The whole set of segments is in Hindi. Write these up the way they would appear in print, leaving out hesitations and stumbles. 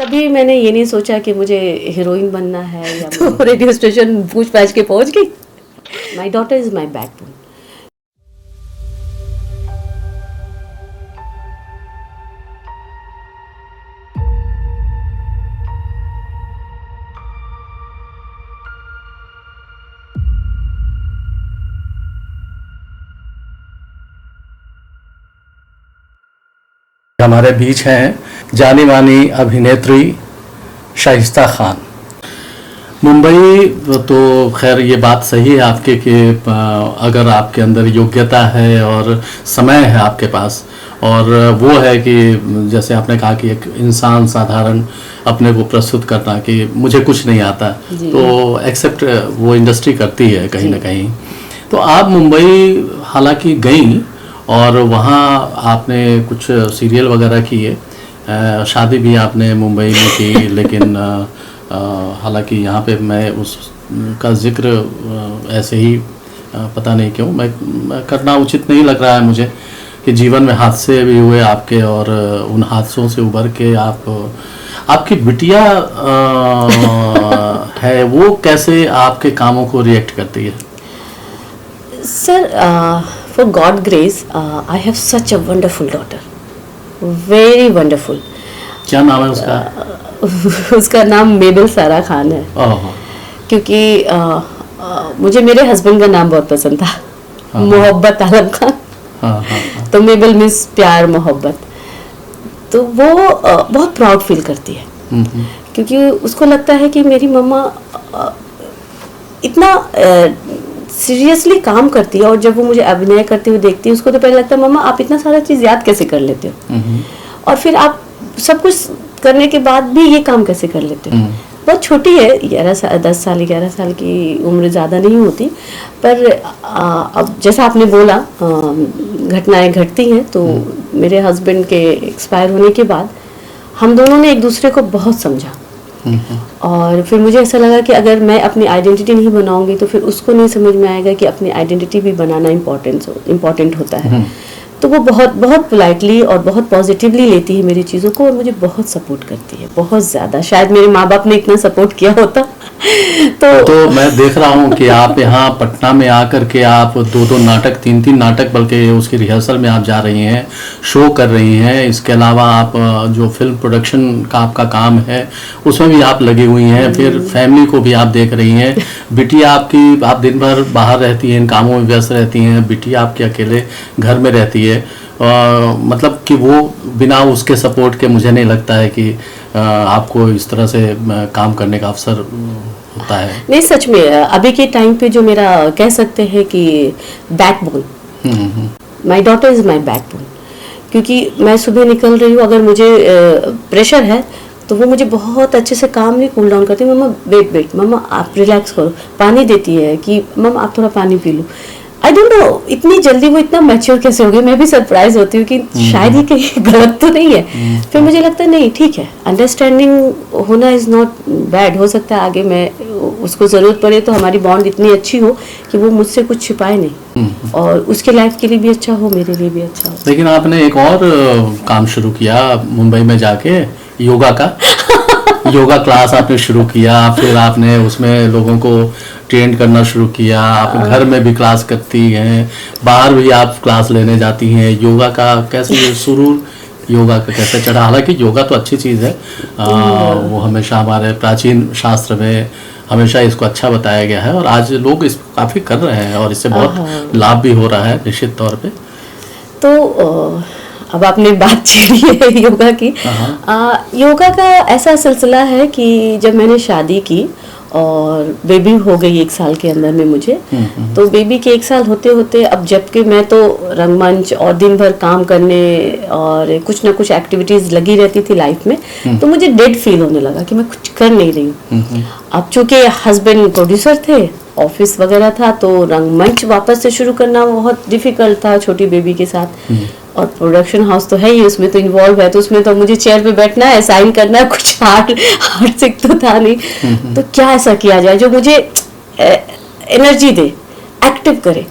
कभी मैंने ये नहीं सोचा कि मुझे हीरोइन बनना है या तो रेडियो स्टेशन पूछ पाछ के पहुंच गई। My daughter is my backbone. हमारे बीच हैं जानी मानी अभिनेत्री शाइस्ता खान। मुंबई तो खैर ये बात सही है आपके कि अगर आपके अंदर योग्यता है और समय है आपके पास, और वो है कि जैसे आपने कहा कि एक इंसान साधारण अपने को प्रस्तुत करना कि मुझे कुछ नहीं आता, तो एक्सेप्ट वो इंडस्ट्री करती है कहीं ना कहीं। तो आप मुंबई हालांकि गई और वहाँ आपने कुछ सीरियल वगैरह किए, शादी भी आपने मुंबई में की, लेकिन हालांकि यहाँ पे मैं उसका जिक्र ऐसे ही पता नहीं क्यों मैं करना उचित नहीं लग रहा है मुझे कि जीवन में हादसे भी हुए आपके, और उन हादसों से उभर के आपकी बिटिया है, वो कैसे आपके कामों को रिएक्ट करती है? Sir, for God grace, I have such a wonderful daughter, very wonderful. क्या नाम है उसका? उसका नाम मेबल सारा खान है। क्योंकि मुझे मेरे हस्बैंड का नाम बहुत पसंद था, मोहब्बत आलम खान। तो मेबल मीन्स प्यार मोहब्बत। तो वो बहुत प्राउड फील करती है, क्योंकि उसको लगता है कि मेरी मम्मा इतना सीरियसली काम करती है, और जब वो मुझे अभिनय करते हुए देखती है उसको तो पहले लगता है मम्मा आप इतना सारा चीज़ याद कैसे कर लेते हो, और फिर आप सब कुछ करने के बाद भी ये काम कैसे कर लेते हो। बहुत छोटी है, 10 साल 11 साल की उम्र, ज़्यादा नहीं होती, पर अब जैसा आपने बोला घटनाएं घटती हैं। तो मेरे हस्बैंड के एक्सपायर होने के बाद हम दोनों ने एक दूसरे को बहुत समझा, और फिर मुझे ऐसा लगा कि अगर मैं अपनी आइडेंटिटी नहीं बनाऊंगी तो फिर उसको नहीं समझ में आएगा कि अपनी आइडेंटिटी भी बनाना इम्पोर्टेंट होता है। तो वो बहुत बहुत पोलाइटली और बहुत पॉजिटिवली लेती है मेरी चीज़ों को, और मुझे बहुत सपोर्ट करती है, बहुत ज़्यादा। शायद मेरे माँ बाप ने इतना सपोर्ट किया होता तो मैं देख रहा हूँ कि आप यहाँ पटना में आकर के आप 2-2 नाटक 3-3 नाटक बल्कि उसकी रिहर्सल में आप जा रही हैं, शो कर रही हैं। इसके अलावा आप जो फिल्म प्रोडक्शन का आपका काम है उसमें भी आप लगी हुई हैं, फिर फैमिली को भी आप देख रही हैं। बिटिया आपकी, आप दिन भर बाहर रहती हैं, इन कामों में व्यस्त रहती हैं, बिटिया आपके अकेले घर में रहती है। मतलब कि वो बिना उसके सपोर्ट के मुझे नहीं लगता है कि आपको इस तरह से काम करने का अवसर होता है। नहीं, सच में अभी के टाइम पे जो मेरा कह सकते हैं कि backbone, my daughter is my backbone. क्योंकि मैं सुबह निकल रही हूँ, अगर मुझे प्रेशर है तो वो मुझे बहुत अच्छे से काम नहीं कूल डाउन करती। मम्मा वेट, मम्मा आप रिलैक्स करो, पानी देती है कि मम्मा आप थोड़ा पानी P low. I don't know इतनी जल्दी वो इतना मैच्योर कैसे हो गई। मैं भी सरप्राइज होती हूँ कि शायद ही कहीं गलत तो नहीं है। फिर मुझे लगता है नहीं ठीक है, अंडरस्टैंडिंग होना इज नॉट बैड। हो सकता है आगे मैं उसको ज़रूरत पड़े तो हमारी बॉन्ड इतनी अच्छी हो कि वो मुझसे कुछ छिपाए नहीं, और उसके लाइफ के लिए भी अच्छा हो, मेरे लिए भी अच्छा हो। लेकिन आपने एक और काम शुरू किया मुंबई में जाके, योगा का योगा क्लास आपने शुरू किया, फिर आपने उसमें लोगों को ट्रेन करना शुरू किया। आप घर में भी क्लास करती हैं, बाहर भी आप क्लास लेने जाती हैं। योगा का कैसे शुरू, योगा का कैसे चढ़ा? हालांकि योगा तो अच्छी चीज़ है, वो हमेशा हमारे प्राचीन शास्त्र में हमेशा इसको अच्छा बताया गया है, और आज लोग इसको काफ़ी कर रहे हैं और इससे बहुत लाभ भी हो रहा है निश्चित तौर पे। तो अब आपने बात छेड़ी है योगा की। योगा का ऐसा सिलसिला है कि जब मैंने शादी की और बेबी हो गई 1 साल के अंदर में मुझे, तो बेबी के 1 साल होते होते, अब जबकि मैं तो रंगमंच और दिन भर काम करने और कुछ ना कुछ एक्टिविटीज लगी रहती थी लाइफ में, तो मुझे डेड फील होने लगा कि मैं कुछ कर नहीं रही हूँ। अब चूंकि हस्बैंड प्रोड्यूसर थे, ऑफिस वगैरह था, तो रंगमंच वापस से शुरू करना बहुत डिफिकल्ट था छोटी बेबी के साथ। और प्रोडक्शन हाउस तो है ही, उसमें तो इन्वॉल्व है, तो उसमें तो मुझे चेयर पे बैठना है, साइन करना है, कुछ हार्ड सिक तो था नहीं। तो क्या ऐसा किया जाए जो मुझे एनर्जी दे, एक्टिव करे।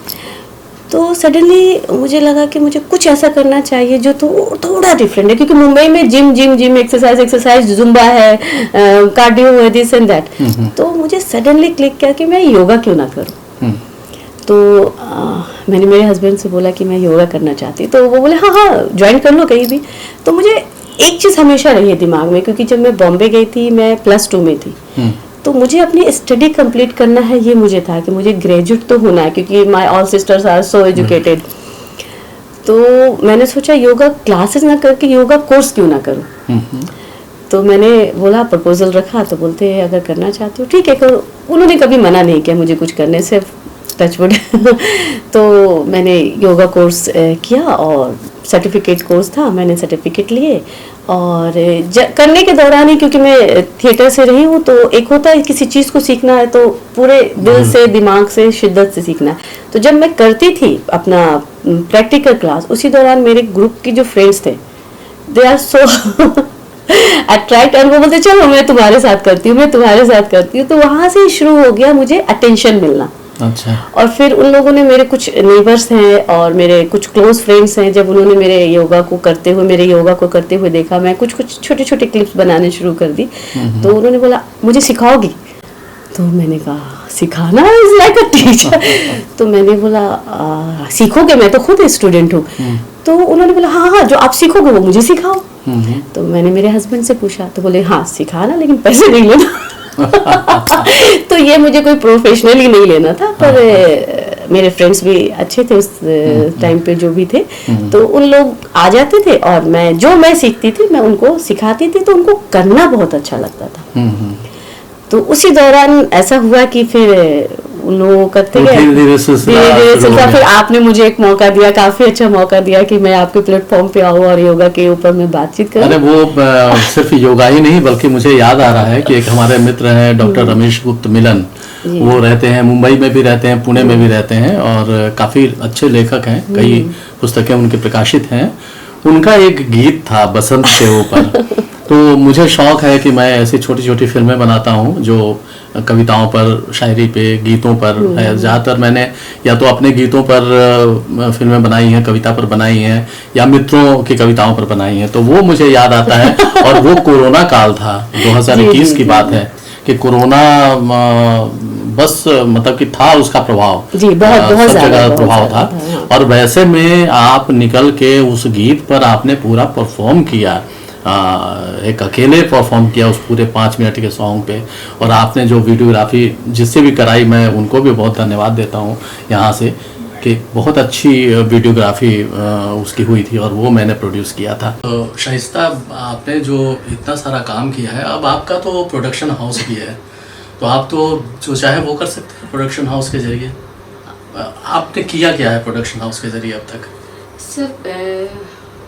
तो सडनली मुझे लगा कि मुझे कुछ ऐसा करना चाहिए जो तो थोड़ा डिफरेंट है, क्योंकि मुंबई में जिम एक्सरसाइज जुम्बा है, कार्डियो है, दिस एंड दैट। तो मुझे सडनली क्लिक किया कि मैं योगा क्यों ना करूं। तो मैंने मेरे हस्बैंड से बोला कि मैं योगा करना चाहती हूँ, तो वो बोले हाँ हाँ ज्वाइन कर लो कहीं भी। तो मुझे एक चीज़ हमेशा रही है दिमाग में, क्योंकि जब मैं बॉम्बे गई थी मैं +2 में थी, तो मुझे अपनी स्टडी कंप्लीट करना है, ये मुझे था कि मुझे ग्रेजुएट तो होना है, क्योंकि my all sisters are so educated. तो मैंने सोचा योगा क्लासेस ना करके योगा कोर्स क्यों ना करूं। तो मैंने बोला, प्रपोजल रखा, तो बोलते हैं अगर करना चाहते हो ठीक है करो। उन्होंने कभी मना नहीं किया मुझे कुछ करने से, टचवुड। तो मैंने योगा कोर्स किया और सर्टिफिकेट कोर्स था, मैंने सर्टिफिकेट लिए। और करने के दौरान ही, क्योंकि मैं थिएटर से रही हूँ, तो एक होता है किसी चीज़ को सीखना है तो पूरे दिल से, दिमाग से, शिद्दत से सीखना है। तो जब मैं करती थी अपना प्रैक्टिकल क्लास, उसी दौरान मेरे ग्रुप की जो फ्रेंड्स थे, दे आर सो अट्रैक्ट, और वो बोलते चलो मैं तुम्हारे साथ करती हूँ, मैं तुम्हारे साथ करती हूँ। तो वहाँ से शुरू हो गया मुझे अटेंशन मिलना। अच्छा। और फिर उन लोगों ने, मेरे कुछ नेबर्स हैं और मेरे कुछ क्लोज फ्रेंड्स हैं, जब उन्होंने मेरे योगा को करते हुए देखा, मैं कुछ छोटे छोटे क्लिप्स बनाने शुरू कर दी। तो उन्होंने बोला मुझे सिखाओगी? तो मैंने कहा सिखाना इज लाइक अ टीचर। तो मैंने बोला सीखोगे? मैं तो खुद स्टूडेंट हूँ। तो उन्होंने बोला हाँ हाँ जो आप सीखोगे वो मुझे सिखाओ। तो मैंने मेरे हस्बैंड से पूछा, तो बोले हाँ सिखाना, लेकिन पैसे नहीं लेना। तो ये मुझे कोई प्रोफेशनली नहीं लेना था, पर मेरे फ्रेंड्स भी अच्छे थे उस टाइम पे, जो भी थे, तो उन लोग आ जाते थे और मैं सीखती थी मैं उनको सिखाती थी, तो उनको करना बहुत अच्छा लगता था। तो उसी दौरान ऐसा हुआ कि फिर उन लोगों करते गए, धीरे सिलसिला। फिर आपने मुझे एक मौका दिया, काफी अच्छा मौका दिया कि मैं आपके प्लेटफॉर्म पे आऊँ और योगा के ऊपर मैं बातचीत करूँ। अरे वो सिर्फ योगा ही नहीं, बल्कि मुझे याद आ रहा है कि एक हमारे मित्र हैं डॉक्टर रमेश गुप्त मिलन, वो रहते हैं मुंबई में भी रहते हैं, पुणे में भी रहते हैं, और काफी अच्छे लेखक हैं, कई पुस्तकें उनकी प्रकाशित हैं। उनका एक गीत था बसंत के ऊपर। तो मुझे शौक है कि मैं ऐसी छोटी छोटी फिल्में बनाता हूँ जो कविताओं पर, शायरी पे, गीतों पर है। ज़्यादातर मैंने या तो अपने गीतों पर फिल्में बनाई हैं, कविता पर बनाई हैं, या मित्रों की कविताओं पर बनाई हैं। तो वो मुझे याद आता है। और वो कोरोना काल था, 2021 की बात है कि कोरोना बस मतलब कि था उसका प्रभाव, बहुत ज्यादा प्रभाव था। और वैसे में आप निकल के उस गीत पर आपने पूरा परफॉर्म किया, एक अकेले परफॉर्म किया उस पूरे 5 मिनट के सॉन्ग पे। और आपने जो वीडियोग्राफी जिससे भी कराई, मैं उनको भी बहुत धन्यवाद देता हूँ यहाँ से, कि बहुत अच्छी वीडियोग्राफी उसकी हुई थी और वो मैंने प्रोड्यूस किया था। तो शाइस्ता, आपने जो इतना सारा काम किया है, अब आपका तो प्रोडक्शन हाउस भी है, तो आप तो जो चाहे वो कर सकते हैं प्रोडक्शन हाउस के जरिए। आपने किया क्या है प्रोडक्शन हाउस के जरिए अब तक? सर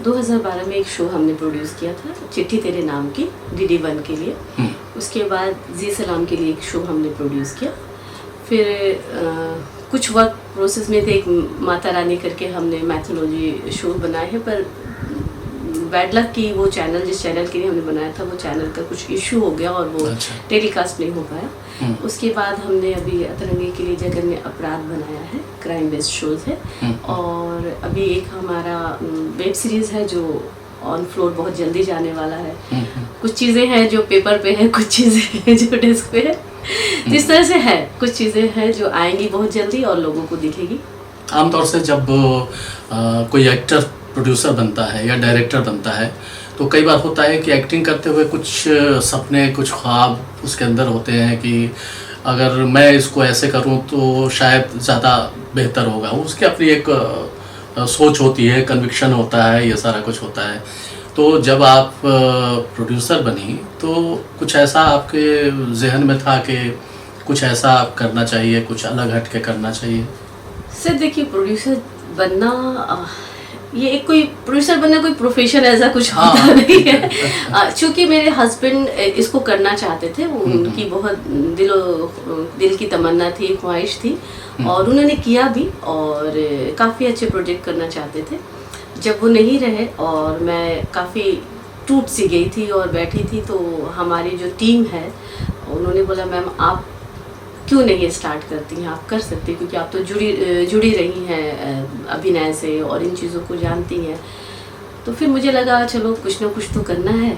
2012 में एक शो हमने प्रोड्यूस किया था, चिट्ठी तेरे नाम की, DD1 के लिए। उसके बाद जी सलाम के लिए एक शो हमने प्रोड्यूस किया। फिर कुछ वर्क प्रोसेस में थे, एक माता रानी करके हमने मैथोलॉजी शो बनाए हैं, पर बैड लक की वो चैनल, जिस चैनल के लिए हमने बनाया था, वो चैनल का कुछ इशू हो गया और वो टेलीकास्ट नहीं हो पाया। उसके बाद हमने अभी अतरंगी के लिए जगन्य अपराध बनाया है, क्राइम बेस्ड शोज है। और अभी एक हमारा वेब सीरीज है जो ऑन फ्लोर बहुत जल्दी जाने वाला है। कुछ चीज़ें हैं जो पेपर पे है, कुछ चीज़ें हैं जो डेस्क पे है। इस तरह से है, कुछ चीज़ें हैं जो आएंगी बहुत जल्दी और लोगों को दिखेगी। आमतौर से जब कोई एक्टर प्रोड्यूसर बनता है या डायरेक्टर बनता है, तो कई बार होता है कि एक्टिंग करते हुए कुछ सपने, कुछ ख्वाब उसके अंदर होते हैं कि अगर मैं इसको ऐसे करूं तो शायद ज़्यादा बेहतर होगा। उसकी अपनी एक सोच होती है, कन्विक्शन होता है, ये सारा कुछ होता है। तो जब आप प्रोड्यूसर बनी तो कुछ ऐसा आपके जहन में था कि कुछ ऐसा करना चाहिए, कुछ अलग हट के करना चाहिए? सर देखिए, प्रोड्यूसर बनना, ये एक कोई प्रोड्यूसर बनना कोई प्रोफेशन ऐसा कुछ होता नहीं है। चूँकि मेरे हस्बैंड इसको करना चाहते थे, वो उनकी बहुत दिल की तमन्ना थी, ख्वाहिश थी, और उन्होंने किया भी, और काफ़ी अच्छे प्रोजेक्ट करना चाहते थे। जब वो नहीं रहे और मैं काफ़ी टूट सी गई थी और बैठी थी, तो हमारी जो टीम है उन्होंने बोला मैम आप क्यों नहीं स्टार्ट करती हैं, आप कर सकती हैं, क्योंकि आप तो जुड़ी रही हैं अभिनय से और इन चीज़ों को जानती हैं। तो फिर मुझे लगा चलो कुछ ना कुछ तो करना है,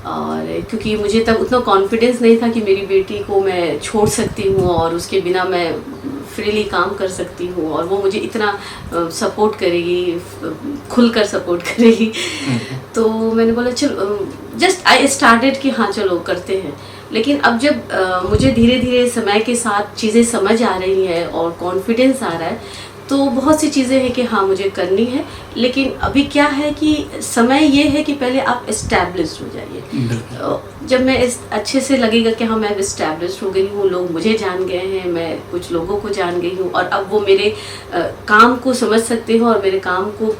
और क्योंकि मुझे तब उतना कॉन्फिडेंस नहीं था कि मेरी बेटी को मैं छोड़ सकती हूँ और उसके बिना मैं फ्रीली काम कर सकती हूँ और वो मुझे इतना सपोर्ट करेगी, खुलकर सपोर्ट करेगी। तो मैंने बोला चलो, जस्ट आई स्टार्टेड कि हाँ चलो करते हैं। लेकिन अब जब मुझे धीरे धीरे समय के साथ चीज़ें समझ आ रही हैं और कॉन्फिडेंस आ रहा है, तो बहुत सी चीज़ें हैं कि हाँ मुझे करनी है। लेकिन अभी क्या है कि समय ये है कि पहले आप इस्टेब्लिश्ड हो जाइए। जब मैं अच्छे से लगेगा कि हाँ मैं इस्टेब्लिश्ड हो गई हूँ, लोग मुझे जान गए हैं, मैं कुछ लोगों को जान गई हूँ, और अब वो मेरे काम को समझ सकते हैं और मेरे काम को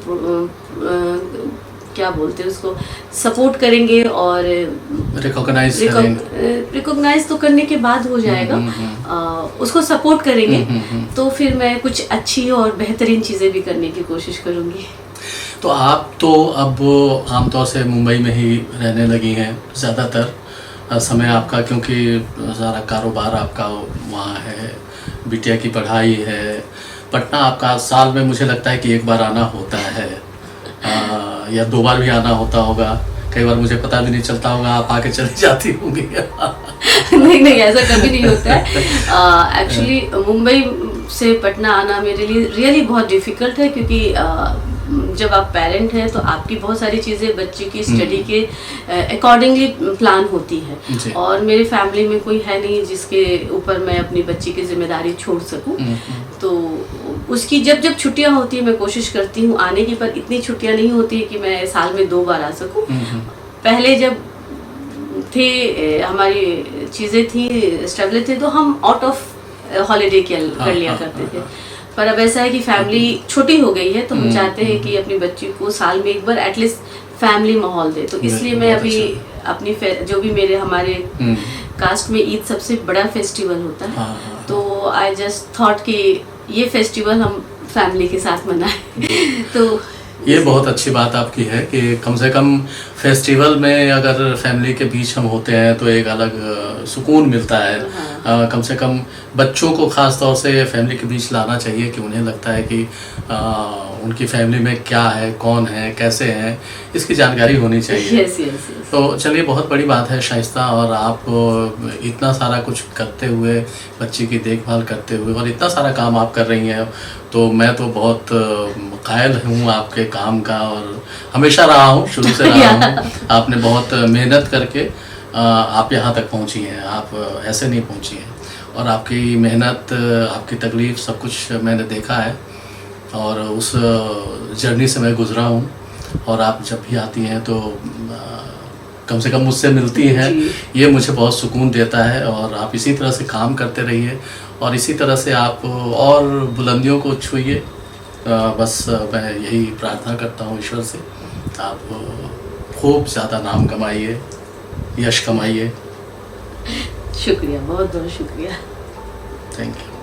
क्या बोलते हैं उसको सपोर्ट करेंगे और रिकॉग्नाइज तो करने के बाद हो जाएगा, उसको सपोर्ट करेंगे। तो फिर मैं कुछ अच्छी और बेहतरीन चीज़ें भी करने की कोशिश करूँगी। तो आप तो अब आमतौर से मुंबई में ही रहने लगी हैं ज़्यादातर समय आपका, क्योंकि सारा कारोबार आपका वहाँ है, बिटिया की पढ़ाई है। पटना आपका साल में मुझे लगता है कि एक बार आना होता है, या 2 बार भी आना होता होगा, कई बार मुझे पता भी नहीं चलता होगा, आप आके चली जाती होंगी। नहीं ऐसा कभी नहीं होता है। एक्चुअली मुंबई से पटना आना मेरे लिए रियली बहुत डिफ़िकल्ट है, क्योंकि जब आप पेरेंट हैं तो आपकी बहुत सारी चीज़ें बच्चे की स्टडी के अकॉर्डिंगली प्लान होती है, और मेरे फैमिली में कोई है नहीं जिसके ऊपर मैं अपनी बच्ची की जिम्मेदारी छोड़ सकूं। तो उसकी जब छुट्टियां होती है मैं कोशिश करती हूँ आने की, पर इतनी छुट्टियां नहीं होती है कि मैं साल में 2 बार आ सकूं। पहले जब थे हमारी चीज़ें थी स्टेबल थे तो हम आउट ऑफ हॉलीडे कर लिया करते थे। पर अब ऐसा है कि फैमिली छोटी हो गई है, तो हम चाहते हैं कि अपनी बच्ची को साल में एक बार एटलीस्ट फैमिली माहौल दे। तो इसलिए मैं अभी अपनी जो भी हमारे कास्ट में ईद सबसे बड़ा फेस्टिवल होता है, तो आई जस्ट थॉट कि ये फेस्टिवल हम फैमिली के साथ मनाएं। तो ये बहुत अच्छी बात आपकी है कि कम से कम फेस्टिवल में अगर फैमिली के बीच हम होते हैं तो एक अलग सुकून मिलता है। कम से कम बच्चों को ख़ास तौर से फैमिली के बीच लाना चाहिए कि उन्हें लगता है कि उनकी फैमिली में क्या है, कौन है, कैसे हैं, इसकी जानकारी होनी चाहिए। yes. तो चलिए, बहुत बड़ी बात है शाइस्ता, और आप इतना सारा कुछ करते हुए, बच्ची की देखभाल करते हुए, और इतना सारा काम आप कर रही हैं, तो मैं तो बहुत कायल हूँ आपके काम का, और हमेशा रहा हूँ, शुरू से रहा हूँ। आपने बहुत मेहनत करके आप यहाँ तक पहुँची हैं, आप ऐसे नहीं पहुँची हैं, और आपकी मेहनत, आपकी तकलीफ़, सब कुछ मैंने देखा है, और उस जर्नी से मैं गुज़रा हूँ। और आप जब भी आती हैं तो कम से कम मुझसे मिलती हैं, ये मुझे बहुत सुकून देता है। और आप इसी तरह से काम करते रहिए, और इसी तरह से आप और बुलंदियों को छूइए। बस मैं यही प्रार्थना करता हूँ ईश्वर से, आप खूब ज़्यादा नाम कमाइए, यश कमाइए। शुक्रिया, बहुत बहुत शुक्रिया। Thank you.